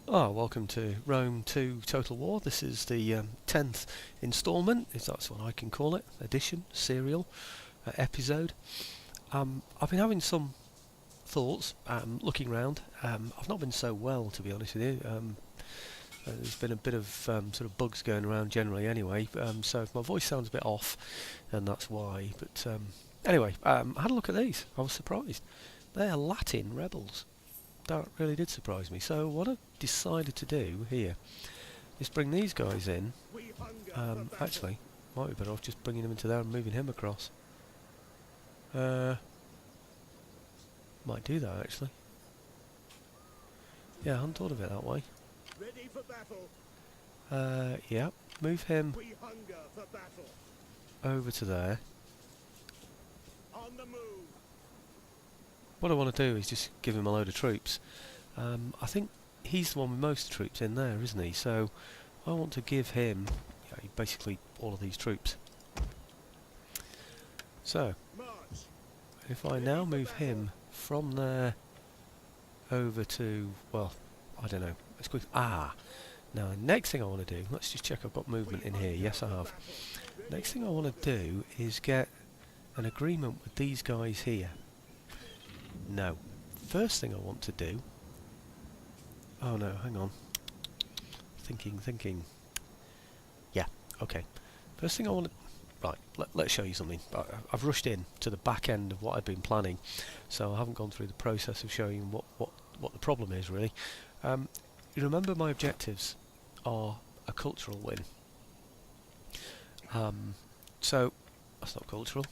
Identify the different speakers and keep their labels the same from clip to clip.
Speaker 1: Welcome to Rome 2 Total War. This is the 10th instalment, if that's what I can call it, edition, serial, episode. I've been having some thoughts, looking around. I've not been so well, to be honest with you. There's been a bit of sort of bugs going around generally anyway, so if my voice sounds a bit off, and that's why. But anyway, I had a look at these. I was surprised. They're Latin rebels. That really did surprise me. So what I've decided to do here is bring these guys in. Actually, might be better off just bringing him into there and moving him across. Might do that actually. Yeah, I hadn't thought of it that way.
Speaker 2: Ready for battle.
Speaker 1: Yeah, move him
Speaker 2: We hunger for battle.
Speaker 1: over to there.
Speaker 2: On the move.
Speaker 1: What I want to do is just give him a load of troops. I think he's the one with most troops in there, isn't he? So I want to give him basically all of these troops. So
Speaker 2: March.
Speaker 1: if I now move him from there over to, well, I don't know. Let's quick. Now the next thing I want to do, let's just check I've got movement in here. Yes, I have. Next thing I want to do is get an agreement with these guys here. No. First thing I want to do... Oh no, hang on. Thinking. Yeah, okay. First thing I want to... Right, let's show you something. I've rushed in to the back end of what I've been planning, so I haven't gone through the process of showing what the problem is, really. You remember my objectives are a cultural win. So, that's not cultural.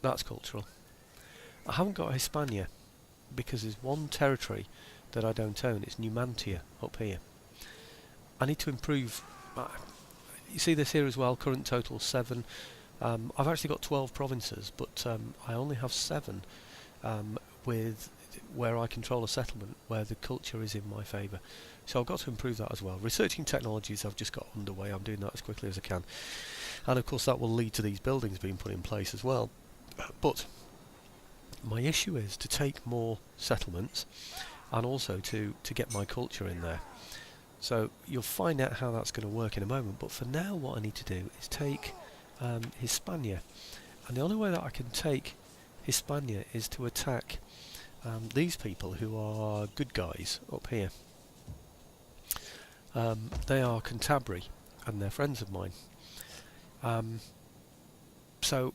Speaker 1: That's cultural. I haven't got Hispania because there's one territory that I don't own. It's Numantia up here. I need to improve. You see this here as well. Current total 7. I've actually got 12 provinces, but I only have 7 with where I control a settlement where the culture is in my favour. So I've got to improve that as well. Researching technologies I've just got underway. I'm doing that as quickly as I can, and of course that will lead to these buildings being put in place as well. But my issue is to take more settlements and also to get my culture in there. So you'll find out how that's going to work in a moment, but for now what I need to do is take Hispania, and the only way that I can take Hispania is to attack these people who are good guys up here. They are Cantabria and they're friends of mine. So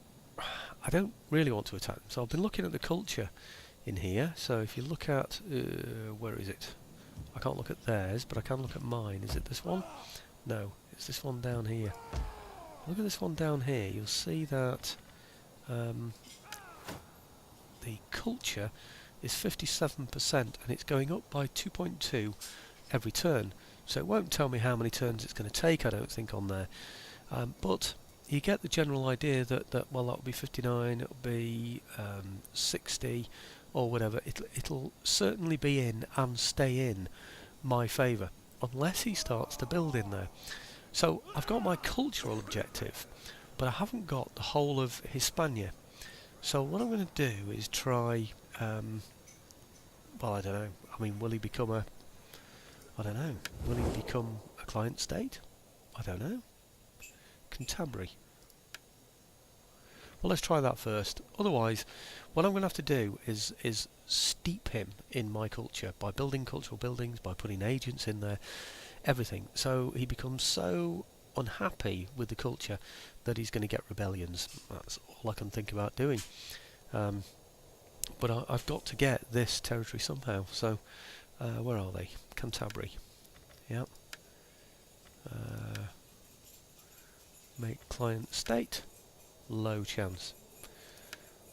Speaker 1: I don't really want to attack them, so I've been looking at the culture in here. So if you look at, where is it? I can't look at theirs, but I can look at mine. Is it this one? No, it's this one down here. Look at this one down here. You'll see that the culture is 57% and it's going up by 2.2 every turn. So it won't tell me how many turns it's going to take, I don't think, on there. But you get the general idea that well, that'll be 59, it'll be 60 or whatever. It'll certainly be in and stay in my favour unless he starts to build in there. So I've got my cultural objective, but I haven't got the whole of Hispania. So what I'm going to do is try, well, I don't know. I mean, will he become a... I don't know. Will he become a client state? I don't know. Cantabria. Well, let's try that first. Otherwise, what I'm going to have to do is steep him in my culture by building cultural buildings, by putting agents in there, everything. So he becomes so unhappy with the culture that he's going to get rebellions. That's all I can think about doing. But I've got to get this territory somehow. So where are they? Cantabria. Yep. Make client state. Low chance.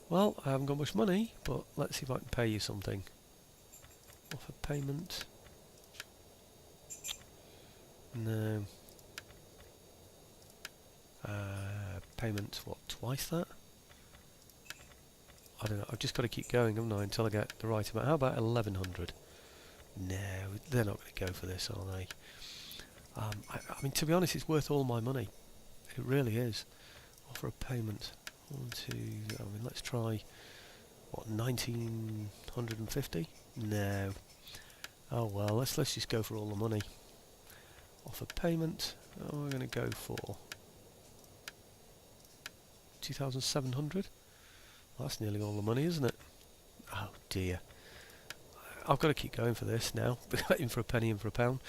Speaker 1: Well, I haven't got much money, but let's see if I can pay you something. Offer payment. No. Payment, what, twice that? I don't know, I've just got to keep going, haven't I, until I get the right amount. How about 1100? No, they're not going to go for this, are they? I mean, to be honest, it's worth all my money. It really is. Offer a payment. 1, 2, I mean, let's try, what, 1950? No. Oh well, let's just go for all the money. Offer payment. Oh, we're going to go for 2,700. Well, that's nearly all the money, isn't it? Oh dear. I've got to keep going for this now. In for a penny, in for a pound,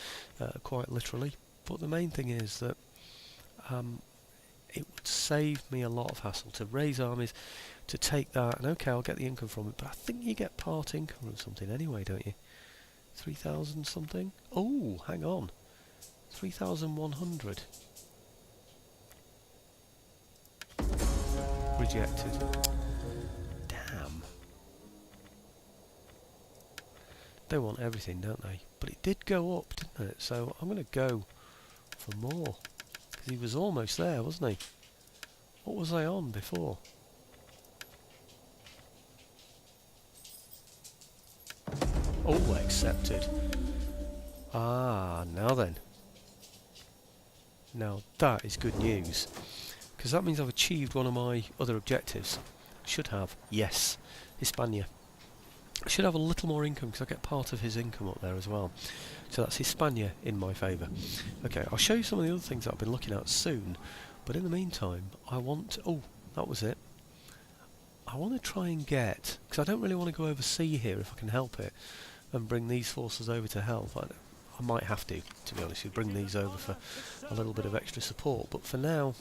Speaker 1: quite literally. But the main thing is that it would save me a lot of hassle to raise armies, to take that, and okay, I'll get the income from it, but I think you get part income from something anyway, don't you? 3,000 something? Oh, hang on. 3,100. Rejected. Damn. They want everything, don't they? But it did go up, didn't it? So I'm going to go for more. Because he was almost there, wasn't he? What was I on before? Oh, accepted. Ah, now then. Now that is good news. Because that means I've achieved one of my other objectives. Should have. Yes. Hispania. I should have a little more income because I get part of his income up there as well. So that's Hispania in my favour. Okay, I'll show you some of the other things that I've been looking at soon. But in the meantime, I want to... Oh, that was it. I want to try and get... Because I don't really want to go overseas here if I can help it. And bring these forces over to help. I might have to be honest, you bring these over for a little bit of extra support. But for now,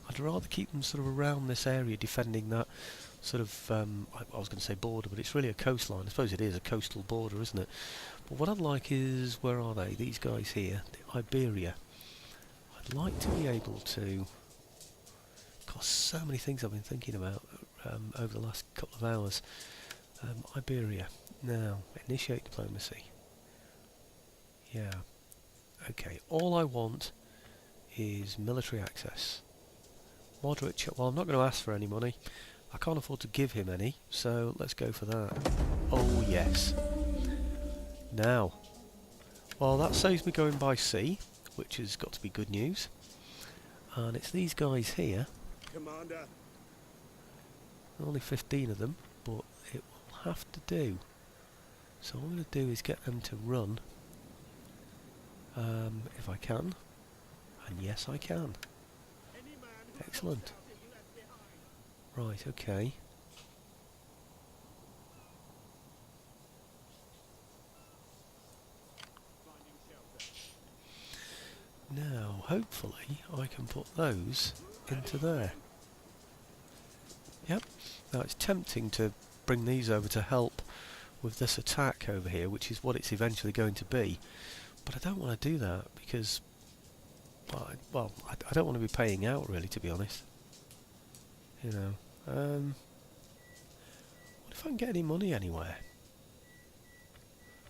Speaker 1: I'd rather keep them sort of around this area, defending that sort of, I was going to say border, but it's really a coastline. I suppose it is a coastal border, isn't it? But what I'd like is, where are they? These guys here, Iberia. I'd like to be able to... Got so many things I've been thinking about over the last couple of hours. Iberia. Now, initiate diplomacy. Yeah. Okay, all I want is military access. Moderate... Well, I'm not going to ask for any money. I can't afford to give him any, so let's go for that. Oh, yes. Now, well, that saves me going by sea, which has got to be good news. And it's these guys here.
Speaker 2: Commander.
Speaker 1: Only 15 of them, but it will have to do. So what I'm going to do is get them to run, if I can. And yes, I can. Excellent. Right, okay. Now, hopefully, I can put those into there. Yep. Now, it's tempting to bring these over to help with this attack over here, which is what it's eventually going to be. But I don't want to do that because, well, I don't want to be paying out, really, to be honest. You know. What if I can get any money anywhere?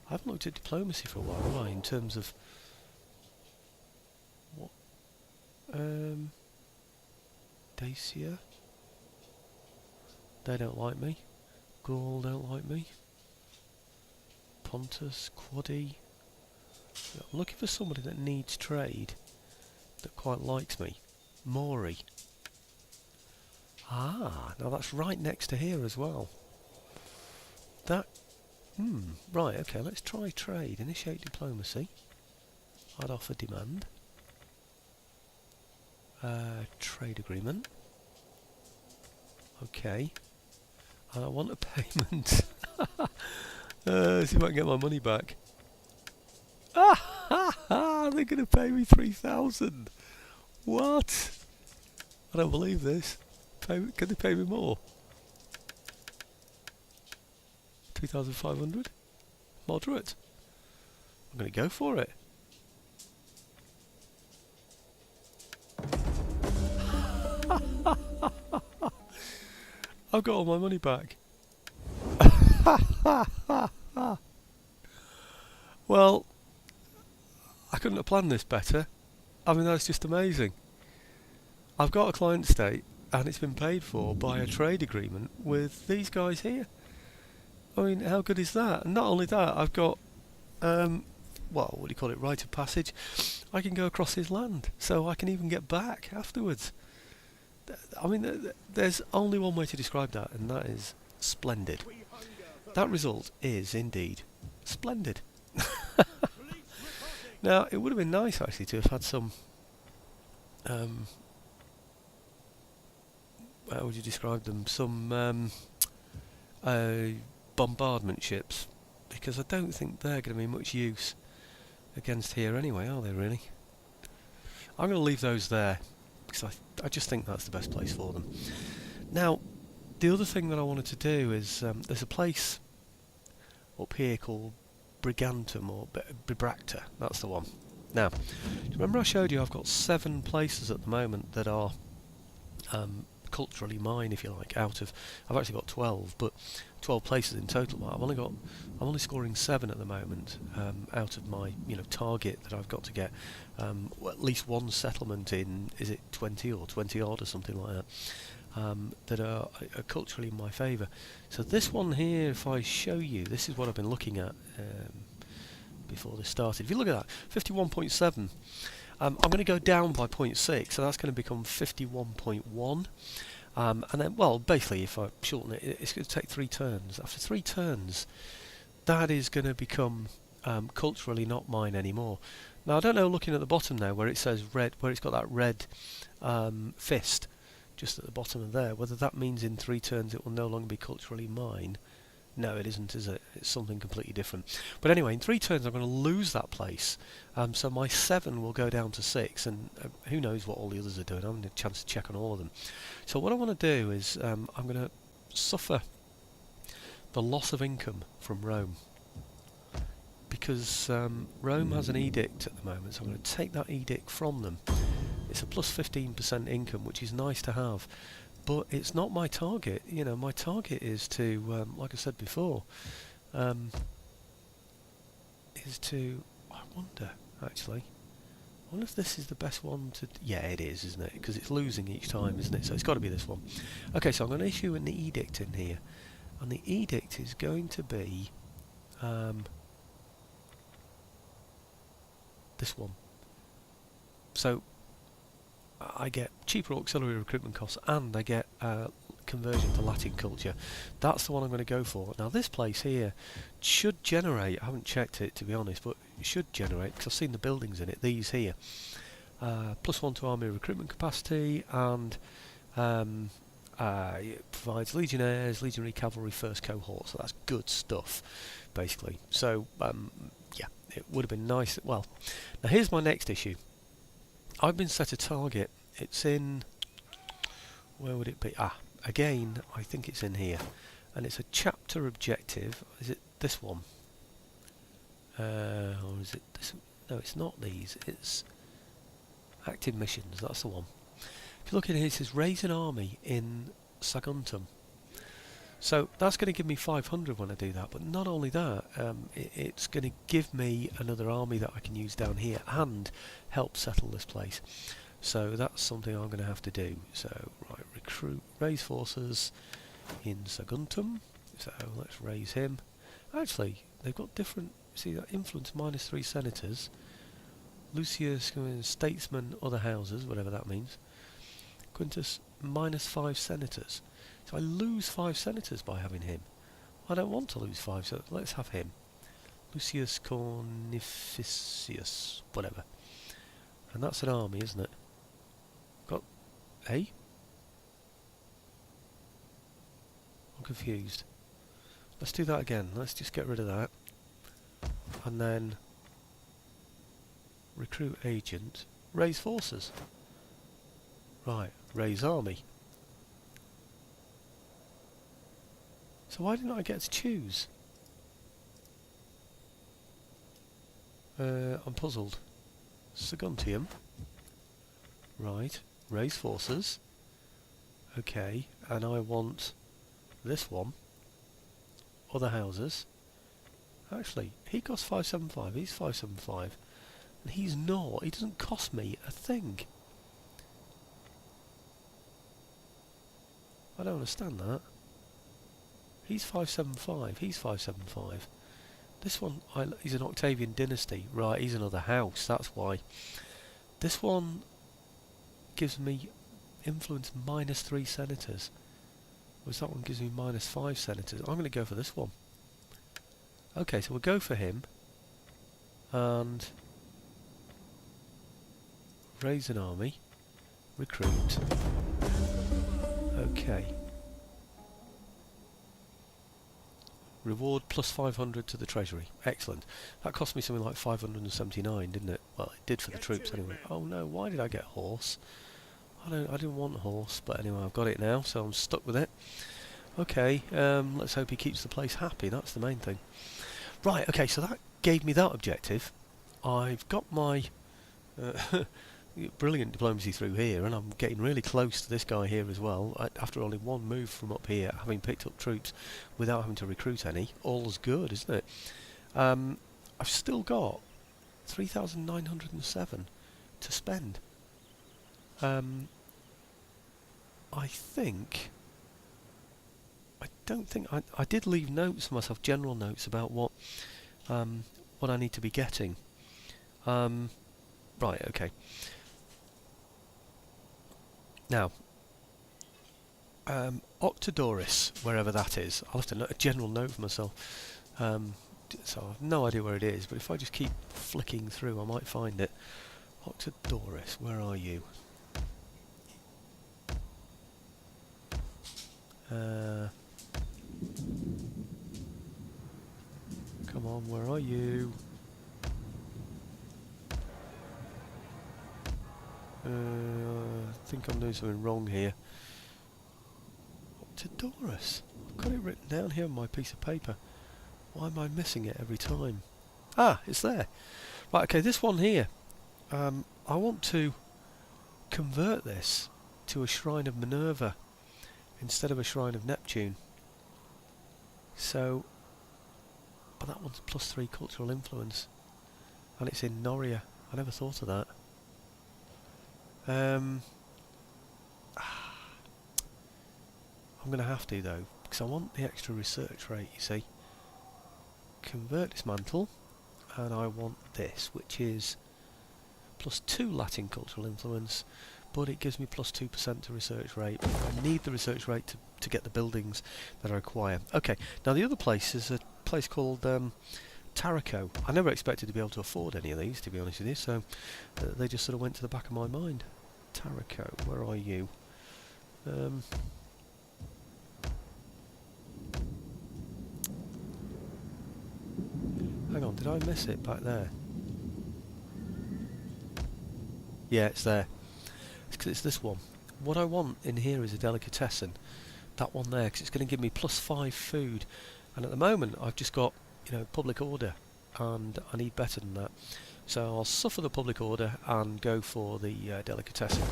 Speaker 1: I haven't looked at diplomacy for a while, have I, in terms of... What? Dacia? They don't like me. Gaul don't like me. Pontus, Quadi. I'm looking for somebody that needs trade, that quite likes me. Maury. Ah, now that's right next to here as well. That... right, okay, let's try trade. Initiate diplomacy. I'd offer demand. Trade agreement. Okay. And I want a payment. See if I can get my money back. Ah, they're going to pay me 3,000. What? I don't believe this. Can they pay me more? 2,500? Moderate. I'm going to go for it. I've got all my money back. Well, I couldn't have planned this better. I mean, that's just amazing. I've got a client state and it's been paid for by a trade agreement with these guys here. I mean, how good is that? And not only that, I've got, well, what do you call it, rite of passage. I can go across his land, so I can even get back afterwards. I mean, there's only one way to describe that, and that is splendid. That result is indeed splendid. Now, it would have been nice actually to have had some, how would you describe them? Some bombardment ships, because I don't think they're going to be much use against here anyway, are they really? I'm going to leave those there, because I just think that's the best place for them. Now, the other thing that I wanted to do is, there's a place up here called Brigantum, or Bibracta, that's the one. Now, do you remember I showed you I've got 7 places at the moment that are culturally mine, if you like, out of, I've actually got 12, but 12 places in total. I'm only scoring 7 at the moment, out of my target that I've got to get at least one settlement in, is it 20 or 20 odd or something like that, that are culturally in my favour. So this one here, if I show you, this is what I've been looking at before this started. If you look at that, 51.7. I'm going to go down by 0.6, so that's going to become 51.1. And then, well, basically, if I shorten it, it's going to take 3 turns. After 3 turns, that is going to become culturally not mine anymore. Now, I don't know, looking at the bottom now, where it says red, where it's got that red fist just at the bottom of there, whether that means in 3 turns it will no longer be culturally mine. No, it isn't, is it? It's something completely different. But anyway, in 3 turns I'm going to lose that place. So my 7 will go down to 6, and who knows what all the others are doing. I haven't had a chance to check on all of them. So what I want to do is I'm going to suffer the loss of income from Rome. Because Rome has an edict at the moment, so I'm going to take that edict from them. It's a plus 15% income, which is nice to have. But it's not my target. My target is to, like I said before, is to, I wonder, actually, I wonder if this is the best one to, yeah, it is, isn't it? Because it's losing each time, isn't it? So it's got to be this one. Okay, so I'm going to issue an edict in here. And the edict is going to be this one. So I get cheaper auxiliary recruitment costs, and I get conversion to Latin culture. That's the one I'm going to go for. Now this place here should generate, I haven't checked it to be honest, but it should generate, because I've seen the buildings in it, these here. +1 to army recruitment capacity, and it provides legionnaires, legionary cavalry first cohort, so that's good stuff, basically. So, yeah, it would have been nice. Well, now here's my next issue. I've been set a target. It's in, where would it be? Again, I think it's in here, and it's a chapter objective. Is it this one? Or is it this? No, it's not these. It's active missions. That's the one. If you look in here, it says raise an army in Saguntum. So that's going to give me 500 when I do that. But not only that, it's going to give me another army that I can use down here and help settle this place. So that's something I'm going to have to do. So right, recruit, raise forces in Saguntum. So let's raise him. Actually, they've got different. See that influence -3 senators. Lucius, statesman, other houses, whatever that means. Quintus, -5 senators. So I lose 5 senators by having him. I don't want to lose 5, so let's have him. Lucius Cornificius, whatever. And that's an army, isn't it? Got A? I'm confused. Let's do that again. Let's just get rid of that. And then recruit agent, raise forces. Right, raise army. So why didn't I get to choose? I'm puzzled. Saguntium. Right, raise forces. Okay, and I want this one. Other houses. Actually, he costs 575, he's 575. And he's not, he doesn't cost me a thing. I don't understand that. He's 575, he's 575. This one, he's an Octavian dynasty. Right, he's another house, that's why. This one gives me influence -3 senators. Whereas that one gives me -5 senators. I'm going to go for this one. Okay, so we'll go for him. And Raise an army. Recruit. Okay. Reward plus 500 to the treasury. Excellent. That cost me something like 579, didn't it? Well, it did for the
Speaker 2: Get
Speaker 1: troops
Speaker 2: to it,
Speaker 1: anyway.
Speaker 2: men.
Speaker 1: Oh no, why did I get horse? I didn't want a horse, but anyway, I've got it now, so I'm stuck with it. Okay, let's hope he keeps the place happy. That's the main thing. Right, okay, so that gave me that objective. I've got my brilliant diplomacy through here, and I'm getting really close to this guy here as well. After only one move from up here, having picked up troops without having to recruit any, all's good, isn't it? I've still got 3,907 to spend. I did leave notes for myself, general notes about what I need to be getting. Right, okay. Now, Octadoris, wherever that is, I'll have to note a general note for myself. So I have no idea where it is, but if I just keep flicking through, I might find it. Octadoris, where are you? Come on, where are you? I think I'm doing something wrong here. Octadoris. I've got it written down here on my piece of paper. Why am I missing it every time? Ah, it's there. Right, okay, this one here. I want to convert this to a shrine of Minerva instead of a shrine of Neptune. So, but that one's +3 cultural influence, and it's in Noria. I never thought of that. I'm going to have to though, because I want the extra research rate, you see. Convert dismantle, and I want this, which is +2 Latin cultural influence, but it gives me +2% to research rate. I need the research rate to get the buildings that I require. Okay, now the other place is a place called Tarraco. I never expected to be able to afford any of these, to be honest with you, so they just sort of went to the back of my mind. Tarraco, where are you? Hang on, did I miss it back there? Yeah, it's there. It's 'cause it's this one. What I want in here is a delicatessen. That one there, because it's going to give me +5 food. And at the moment, I've just got, public order, and I need better than that. So I'll suffer the public order and go for the delicatessen,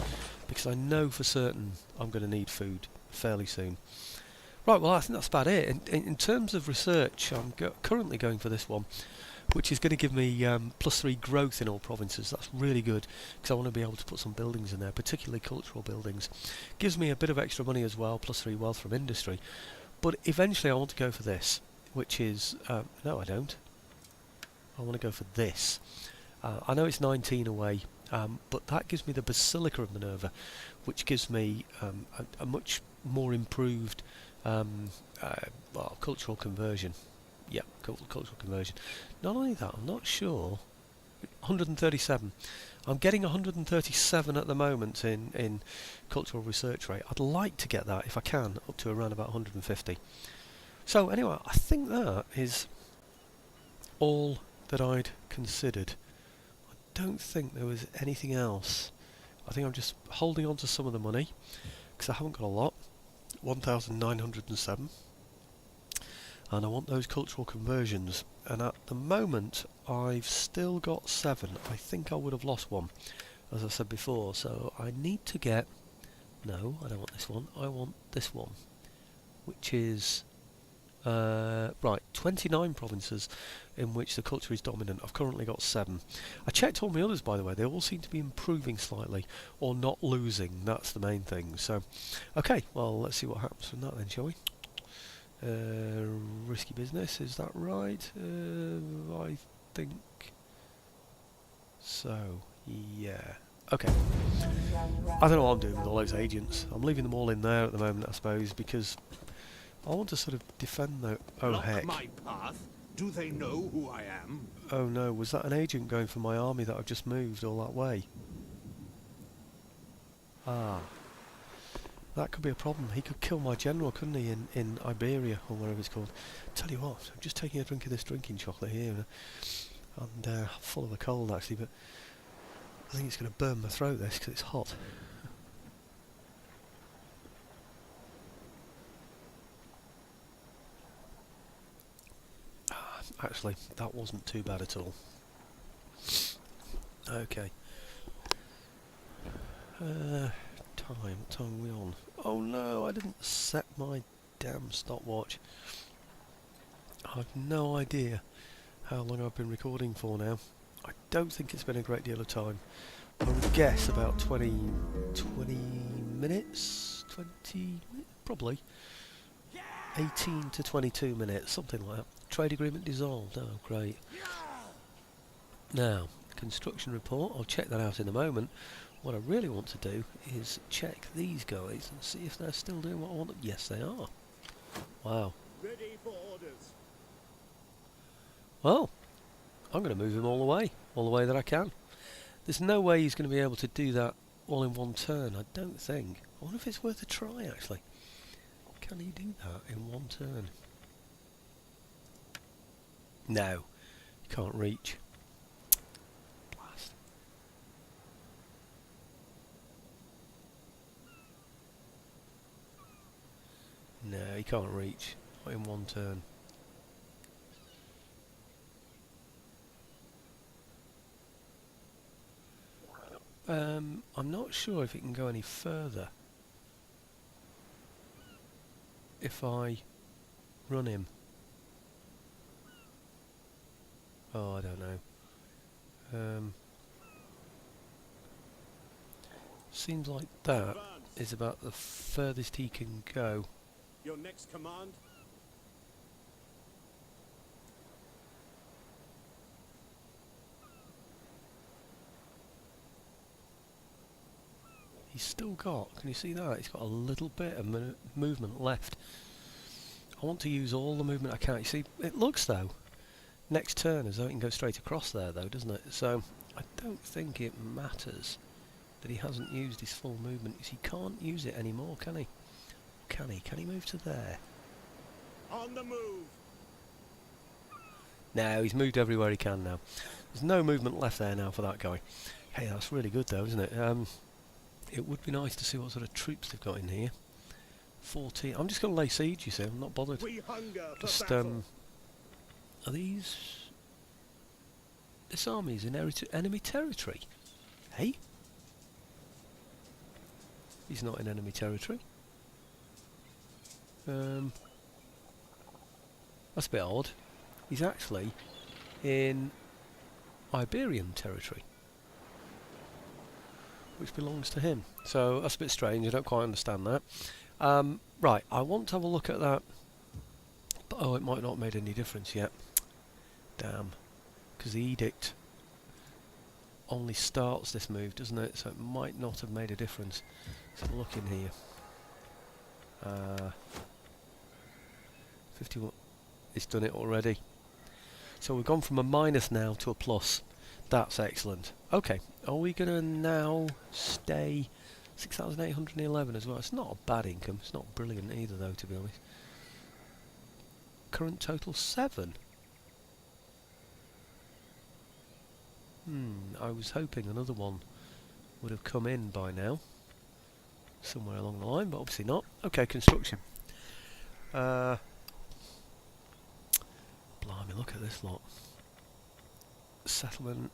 Speaker 1: because I know for certain I'm going to need food fairly soon. Right, well I think that's about it. In terms of research, I'm currently going for this one, which is going to give me +3 growth in all provinces. That's really good, because I want to be able to put some buildings in there, particularly cultural buildings. Gives me a bit of extra money as well, +3 wealth from industry. But eventually I want to go for this, which is... no, I don't. I want to go for this. I know it's 19 away, but that gives me the Basilica of Minerva, which gives me a much more improved cultural conversion. Yeah, cultural conversion. Not only that, I'm not sure. 137. I'm getting 137 at the moment in cultural research rate. I'd like to get that, if I can, up to around about 150. So anyway, I think that is all that I'd considered. I don't think there was anything else. I think I'm just holding on to some of the money, because I haven't got a lot. 1,907. And I want those cultural conversions, and at the moment I've still got 7. I think I would have lost one, as I said before, so I need to get... no, I don't want this one, I want this one, which is right, 29 provinces in which the culture is dominant. I've currently got 7. I checked all my others, by the way. They all seem to be improving slightly, or not losing. That's the main thing. So okay, well, let's see what happens from that then, shall we? Risky business, is that right? I think so, yeah. Okay. I don't know what I'm doing with all those agents. I'm leaving them all in there at the moment, I suppose, because I want to sort of defend the... oh,
Speaker 2: Block
Speaker 1: heck.
Speaker 2: my path? Do they know who I am?
Speaker 1: Oh no, was that an agent going for my army that I've just moved all that way? Ah, that could be a problem. He could kill my general, couldn't he, in Iberia, or wherever it's called. Tell you what, I'm just taking a drink of this drinking chocolate here, and full of a cold actually, but I think it's going to burn my throat this, because it's hot. Actually, that wasn't too bad at all. Okay. What time are we on? Oh no, I didn't set my damn stopwatch. I've no idea how long I've been recording for now. I don't think it's been a great deal of time. I would guess about 20 minutes? 20? Probably. 18 to 22 minutes, something like that. Trade agreement dissolved. Oh, great. Now, construction report. I'll check that out in a moment. What I really want to do is check these guys and see if they're still doing what I want them. Yes, they are. Wow.
Speaker 2: Ready for orders.
Speaker 1: Well, I'm going to move him all the way that I can. There's no way he's going to be able to do that all in one turn, I don't think. I wonder if it's worth a try, actually. Can he do that in one turn? No, he can't reach. Blast. No, he can't reach. Not in one turn. I'm not sure if it can go any further if I run him. Oh, I don't know. Seems like that is about the furthest he can go.
Speaker 2: Your next command?
Speaker 1: He's still got, can you see that? He's got a little bit of movement left. I want to use all the movement I can. You see, it looks though, next turn as though it can go straight across there though, doesn't it? So, I don't think it matters that he hasn't used his full movement. He can't use it anymore, can he? Can he? Can he move to there?
Speaker 2: On the move!
Speaker 1: No, he's moved everywhere he can now. There's no movement left there now for that guy. Hey, that's really good though, isn't it? It would be nice to see what sort of troops they've got in here. 14. I'm just going to lay siege, you see. I'm not bothered.
Speaker 2: We hunger for
Speaker 1: Just,
Speaker 2: battle.
Speaker 1: are these... This army is in enemy territory. Hey? He's not in enemy territory. That's a bit odd. He's actually in Iberian territory, which belongs to him. So that's a bit strange. I don't quite understand that. Right, I want to have a look at that. But, oh, it might not have made any difference yet. Damn. Because the edict only starts this move, doesn't it? So it might not have made a difference. Let's have a look in here. 51. It's done it already. So we've gone from a minus now to a plus. That's excellent. Okay, are we going to now stay 6,811 as well? It's not a bad income. It's not brilliant either, though, to be honest. Current total 7. I was hoping another one would have come in by now, somewhere along the line, but obviously not. Okay, construction. Blimey, look at this lot. Settlement,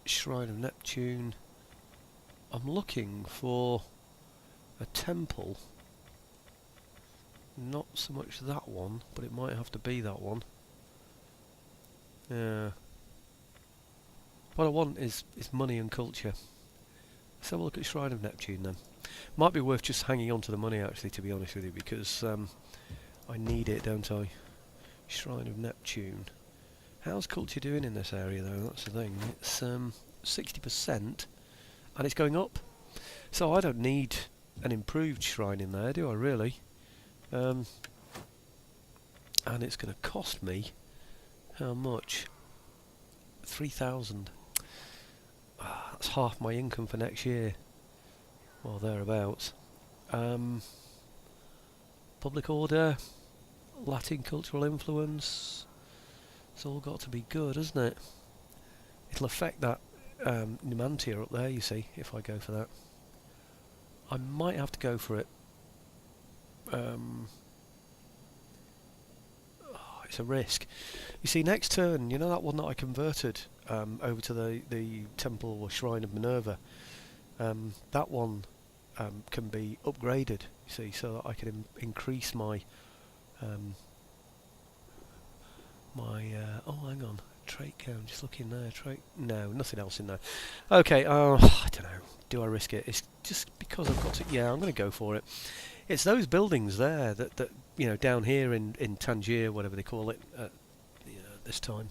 Speaker 1: Shrine of Neptune. I'm looking for a temple. Not so much that one, but it might have to be that one. Yeah. What I want is money and culture. Let's have a look at Shrine of Neptune then. Might be worth just hanging on to the money actually, to be honest with you, because I need it, don't I? Shrine of Neptune. How's culture doing in this area though? That's the thing. It's 60% and it's going up. So I don't need an improved shrine in there, do I really? And it's going to cost me how much? 3,000. That's half my income for next year. or thereabouts. Public order, Latin cultural influence, it's all got to be good, hasn't it? It'll affect that Numantia up there, you see, if I go for that. I might have to go for it. It's a risk. You see, next turn, you know that one that I converted over to the temple or shrine of Minerva? That one can be upgraded, you see, so that I can increase my oh, hang on, trait count, just looking there, trait, no, nothing else in there. Okay, I don't know, do I risk it? It's just because I've got to, yeah, I'm going to go for it. It's those buildings there that you know, down here in Tangier, whatever they call it, this time.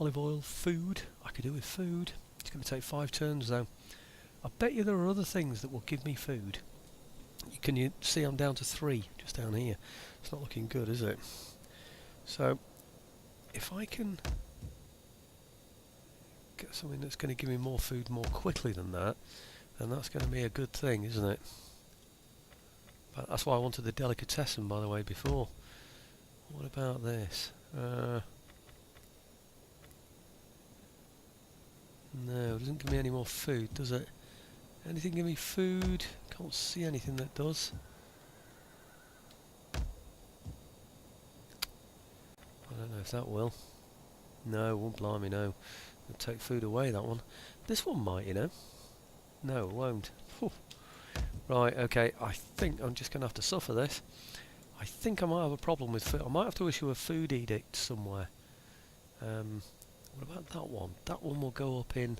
Speaker 1: Olive oil, food, I could do with food. It's going to take 5 turns though. I bet you there are other things that will give me food. Can you see I'm down to 3 just down here? It's not looking good, is it? So, if I can get something that's going to give me more food more quickly than that, then that's going to be a good thing, isn't it? But that's why I wanted the delicatessen, by the way, before. What about this? No, it doesn't give me any more food, does it? Anything give me food? Can't see anything that does. I don't know if that will. No, it won't, blimey, no. It'll take food away, that one. This one might, you know. No, it won't. Whew. Right, okay, I think I'm just going to have to suffer this. I think I might have a problem with food. I might have to issue a food edict somewhere. What about that one? That one will go up in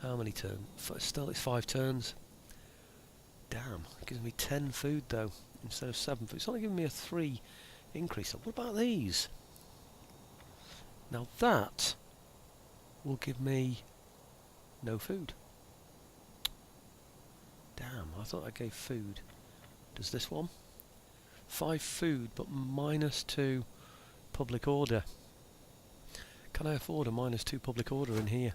Speaker 1: how many turns? Still, it's 5 turns. Damn, it gives me 10 food though, instead of 7 food. It's only giving me a 3 increase. What about these? Now that will give me no food. Damn, I thought I gave food. Does this one? 5 food, but -2 public order. Can I afford a -2 public order in here?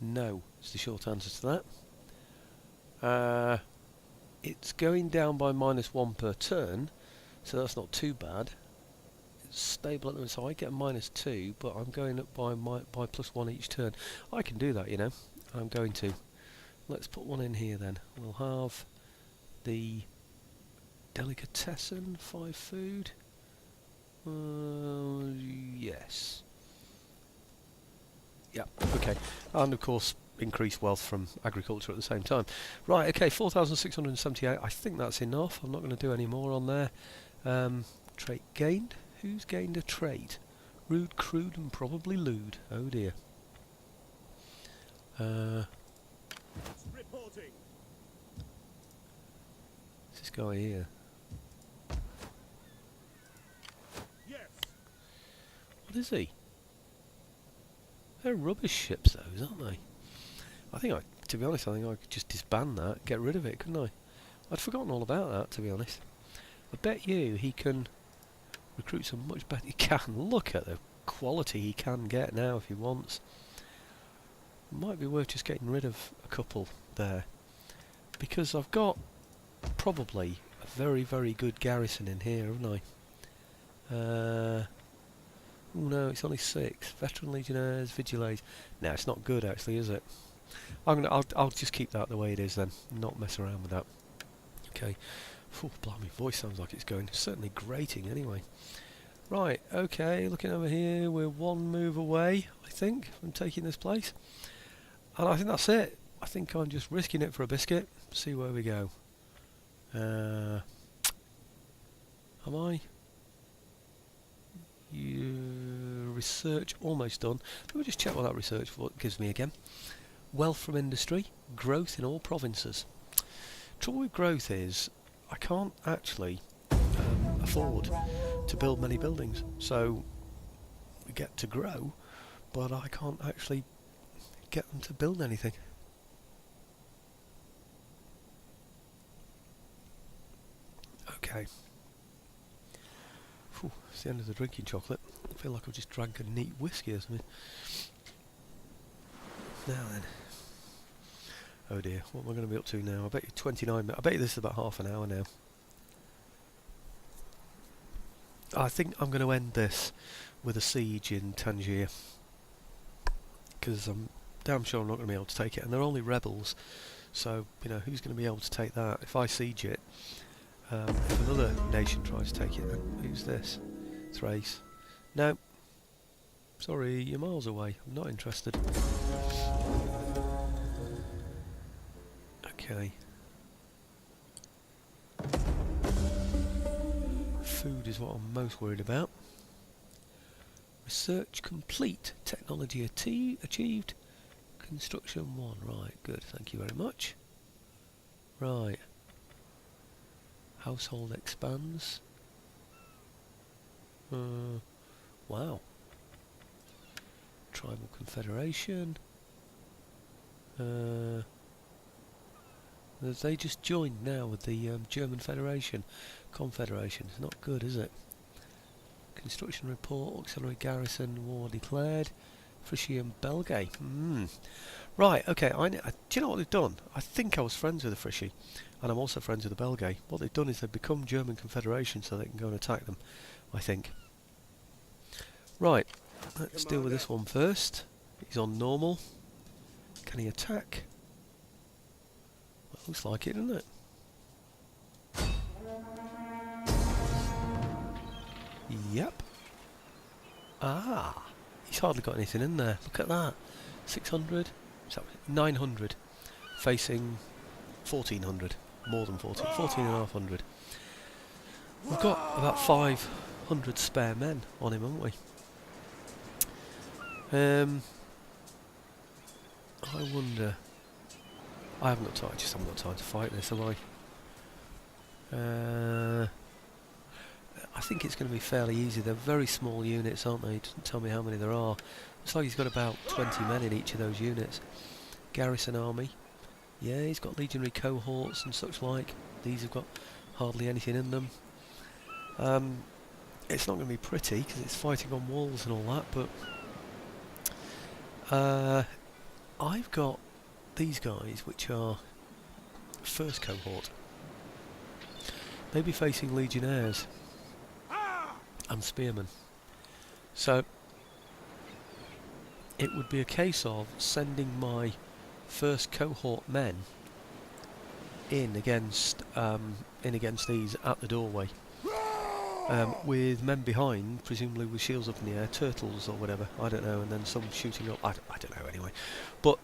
Speaker 1: No, is the short answer to that. It's going down by -1 per turn, so that's not too bad. It's stable at the moment, so I get a -2, but I'm going up by +1 each turn. I can do that, you know. I'm going to. Let's put one in here then. We'll have the delicatessen, 5 food. Yes. Yeah, okay. And of course, increase wealth from agriculture at the same time. Right, okay, 4,678. I think that's enough. I'm not going to do any more on there. Trait gained. Who's gained a trait? Rude, crude, and probably lewd. Oh dear.
Speaker 2: Reporting.
Speaker 1: This guy here.
Speaker 2: Yes.
Speaker 1: What is he? They're rubbish ships, those, aren't they? To be honest, I think I could just disband that, get rid of it, couldn't I? I'd forgotten all about that, to be honest. I bet you he can recruit some much better. He can. Look at the quality he can get now if he wants. Might be worth just getting rid of a couple there, because I've got probably a very, very good garrison in here, haven't I? Oh no, it's only 6. Veteran Legionnaires, Vigiles. No, it's not good actually, is it? I'll just keep that the way it is then, not mess around with that. Okay. Phew, blimey, voice sounds like it's going. It's certainly grating anyway. Right, okay, looking over here, we're 1 move away, I think, from taking this place. And I think that's it. I think I'm just risking it for a biscuit. See where we go. Am I? Research almost done. Let me just check what that research gives me again. Wealth from industry, growth in all provinces. Trouble with growth is I can't actually afford to build many buildings. So we get to grow, but I can't actually get them to build anything. Okay. Whew, it's the end of the drinking chocolate. I feel like I've just drank a neat whiskey or something. Now then. Oh dear, what am I going to be up to now? I bet you 29 minutes. I bet you this is about half an hour now. I think I'm going to end this with a siege in Tangier, because I'm damn sure I'm not going to be able to take it, and they're only rebels, so you know who's going to be able to take that if I siege it. If another nation tries to take it, then who's this? Thrace. No, sorry, you're miles away. I'm not interested. Okay. Food is what I'm most worried about. Research complete. Technology achieved. Construction 1. Right, good. Thank you very much. Right. Household expands. Wow. Tribal Confederation. They just joined now with the German Federation. Confederation. It's not good, is it? Construction report, auxiliary garrison, war declared. Frisian Belgae. Right, okay, do you know what they've done? I think I was friends with the Frisi, and I'm also friends with the Belgae. What they've done is they've become German Confederation so they can go and attack them, I think. Right, let's deal with this one first. He's on normal. Can he attack? Well, looks like it, doesn't it? Yep. Ah, he's hardly got anything in there. Look at that. 600, 900, facing 1400. More than 14,500. We've got about 500 spare men on him, haven't we? I wonder. I haven't got time. I just haven't got time to fight this, have I? I think it's going to be fairly easy. They're very small units, aren't they? It doesn't tell me how many there are. Looks like he's got about 20 men in each of those units. Garrison army. Yeah, he's got legionary cohorts and such like. These have got hardly anything in them. It's not going to be pretty because it's fighting on walls and all that, but I've got these guys, which are first cohort. They'd be facing legionnaires and spearmen. So it would be a case of sending my first cohort men in against these at the doorway, with men behind, presumably with shields up in the air, turtles or whatever, I don't know, and then some shooting up, I don't know anyway. But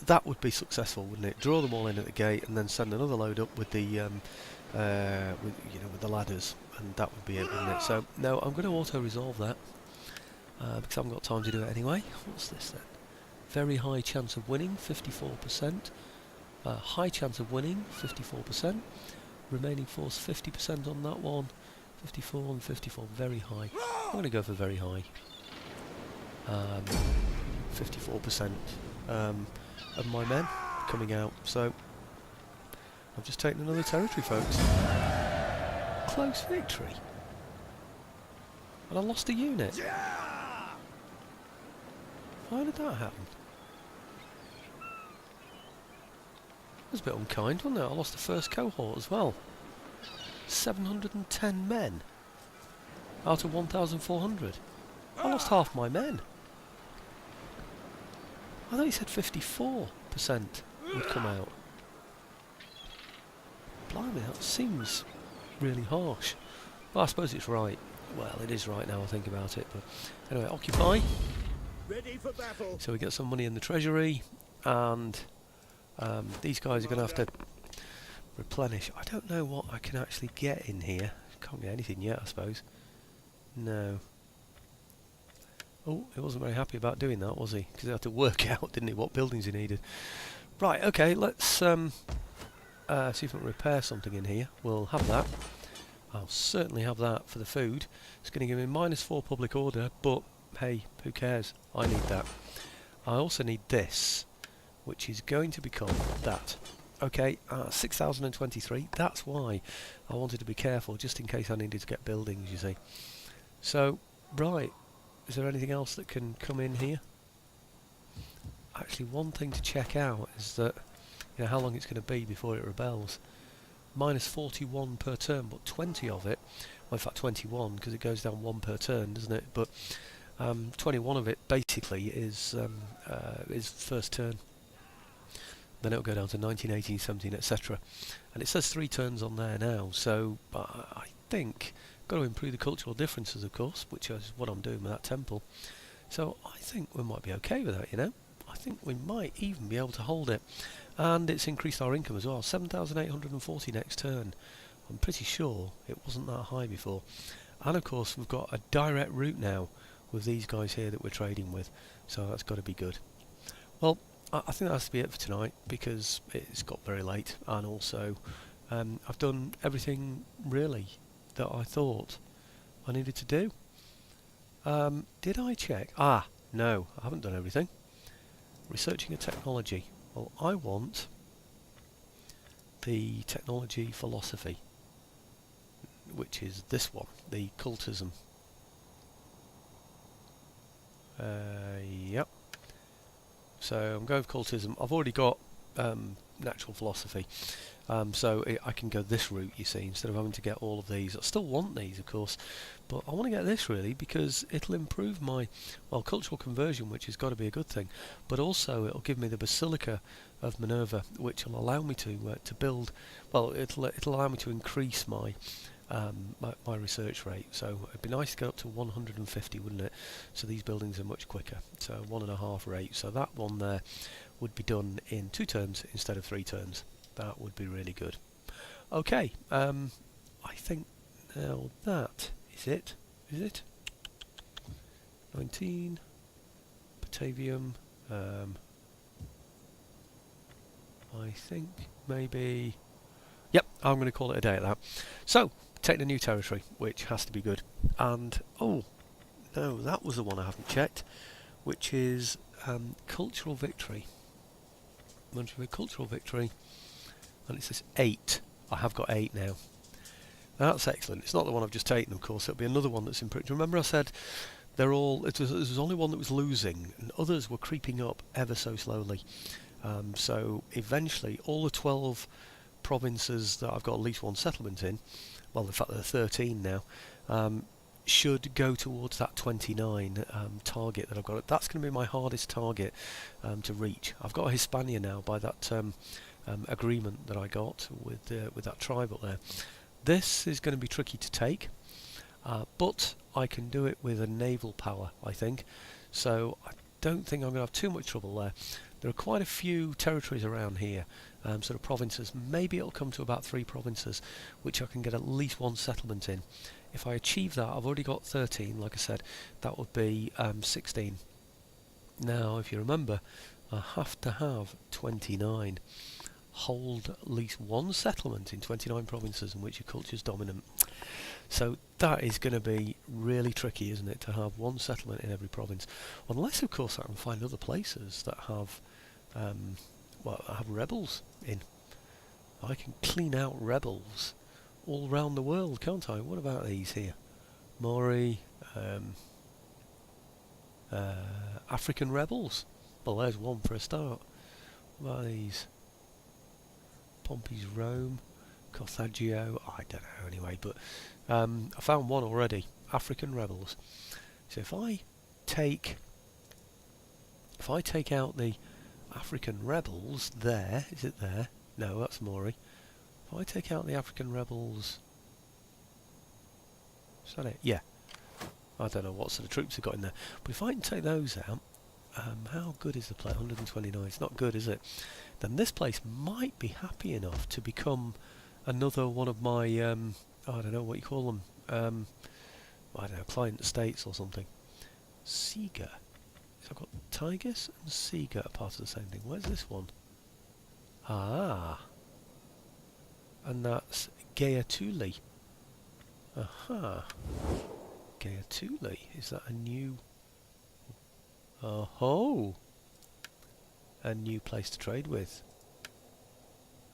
Speaker 1: that would be successful, wouldn't it? Draw them all in at the gate and then send another load up with the with the ladders, and that would be it, wouldn't it? So no, I'm going to auto-resolve that because I haven't got time to do it anyway. What's this then? Very high chance of winning, 54%. High chance of winning, 54%. Remaining force, 50% on that one. 54 and 54, very high. I'm going to go for very high. 54% of my men coming out. So I've just taken another territory, folks. Close victory. And I lost a unit. Why did that happen? It was a bit unkind, wasn't it? I lost the first cohort as well. 710 men out of 1,400. I lost half my men. I thought he said 54% would come out. Blimey, that seems really harsh. Well, I suppose it's right. Well, it is right now I think about it. But anyway, occupy.
Speaker 2: Ready for battle.
Speaker 1: So we get some money in the treasury, and these guys are going to have to replenish. I don't know what I can actually get in here. Can't get anything yet, I suppose. No. Oh, he wasn't very happy about doing that, was he? Because he had to work out, didn't he, what buildings he needed. Right, okay, let's see if we can repair something in here. We'll have that. I'll certainly have that for the food. It's going to give me -4 public order, but hey, who cares? I need that. I also need this, which is going to become that. Okay, 6,023. That's why I wanted to be careful, just in case I needed to get buildings, you see. So, right, is there anything else that can come in here? Actually, one thing to check out is that You know how long it's going to be before it rebels. Minus 41 per turn, but 20 of it, well, in fact 21, because it goes down 1 per turn, doesn't it? But 21 of it basically is first turn. Then it'll go down to 19, 18, 17, etc. And it says 3 turns on there now, so I think got to improve the cultural differences, of course, which is what I'm doing with that temple. So I think we might be okay with that, you know. I think we might even be able to hold it. And it's increased our income as well, 7,840 next turn. I'm pretty sure it wasn't that high before. And of course we've got a direct route now with these guys here that we're trading with, so that's got to be good. Well, I think that has to be it for tonight, because it's got very late, and also I've done everything really that I thought I needed to do. Did I check? No, I haven't done everything. Researching a technology. Well, I want the technology philosophy, which is this one, the cultism. Yep. So I'm going with cultism. I've already got natural philosophy, so I can go this route, you see, instead of having to get all of these. I still want these, of course, but I want to get this really because it'll improve my, well, cultural conversion, which has got to be a good thing, but also it'll give me the Basilica of Minerva, which will allow me to build. Well, it'll allow me to increase my my research rate. So it'd be nice to get up to 150, wouldn't it? So these buildings are much quicker. So 1.5 rate. So that one there would be done in 2 turns instead of 3 turns. That would be really good. Okay, I think now that is it. Is it? 19. Octavian. I think maybe. Yep, I'm going to call it a day at that. So, take the new territory, which has to be good. And, oh, no, that was the one I haven't checked, which is cultural victory. Cultural victory, and it says 8. I have got 8 now. That's excellent. It's not the one I've just taken, of course. It'll be another one that's improved. Remember I said they're all. It was only one that was losing, and others were creeping up ever so slowly. So eventually, all the 12 provinces that I've got at least one settlement in, well, in fact there are 13 now, should go towards that 29 target that I've got. That's going to be my hardest target to reach. I've got Hispania now by that agreement that I got with that tribe up there. This is going to be tricky to take, but I can do it with a naval power, I think. So I don't think I'm going to have too much trouble there. There are quite a few territories around here, sort of provinces. Maybe it'll come to about 3 provinces, which I can get at least 1 settlement in. If I achieve that, I've already got 13, like I said, that would be 16. Now, if you remember, I have to have 29. Hold at least 1 settlement in 29 provinces in which your culture is dominant. So that is going to be really tricky, isn't it, to have 1 settlement in every province? Unless, of course, I can find other places that have, have rebels in. I can clean out rebels all around the world, can't I? What about these here? Maori, African rebels. Well, there's one for a start. What about these? Pompey's Rome, Carthagio, I don't know anyway, but I found one already, African rebels. So if I take out the African rebels there, is it there? No, that's Maori. If I take out the African rebels, is that it? Yeah. I don't know what sort of troops have got in there, but if I can take those out, how good is the place? 129. It's not good, is it? Then this place might be happy enough to become another one of my, I don't know what you call them, I don't know, client states or something. Sega. So I've got Tigers and Sega are part of the same thing. Where's this one? Ah. And that's Gayatuli. Aha. Gayatuli. Is that a new... Oh-ho! A new place to trade with.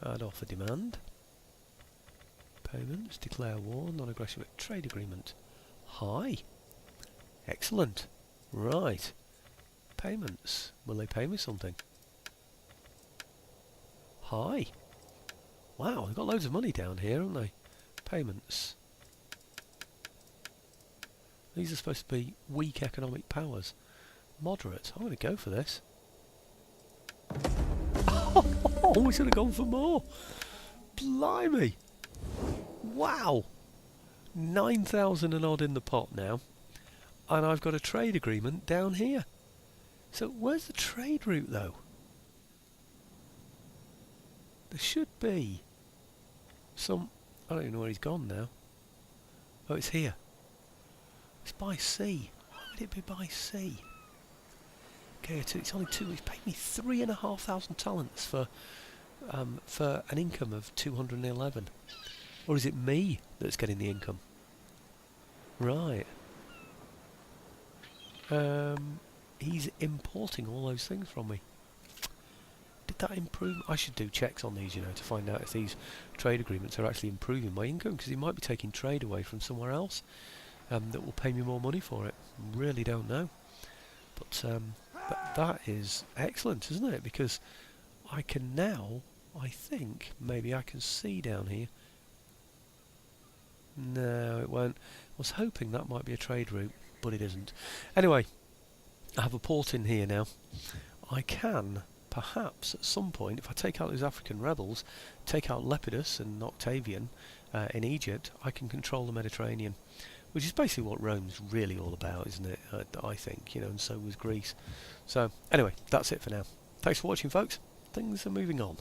Speaker 1: Add offer demand. Payments. Declare war. Non-aggression trade agreement. Hi. Excellent. Right. Payments. Will they pay me something? Hi. Wow, they've got loads of money down here, haven't they? Payments. These are supposed to be weak economic powers. Moderate. I'm going to go for this. Oh, we should have gone for more. Blimey. Wow. 9,000 and odd in the pot now. And I've got a trade agreement down here. So where's the trade route though? There should be some... I don't even know where he's gone now. Oh, it's here. It's by sea. Why would it be by sea? Okay, it's only two. He's paid me 3,500 talents for an income of 211. Or is it me that's getting the income? Right. He's importing all those things from me. Did that improve? I should do checks on these, you know, to find out if these trade agreements are actually improving my income, because he might be taking trade away from somewhere else that will pay me more money for it. Really don't know. But that is excellent, isn't it? Because I can now, I think, maybe I can see down here. No, it won't. I was hoping that might be a trade route, but it isn't. Anyway, I have a port in here now. I can, perhaps, at some point, if I take out those African rebels, take out Lepidus and Octavian in Egypt, I can control the Mediterranean. Which is basically what Rome's really all about, isn't it? I think, you know, and so was Greece. So, anyway, that's it for now. Thanks for watching, folks. Things are moving on.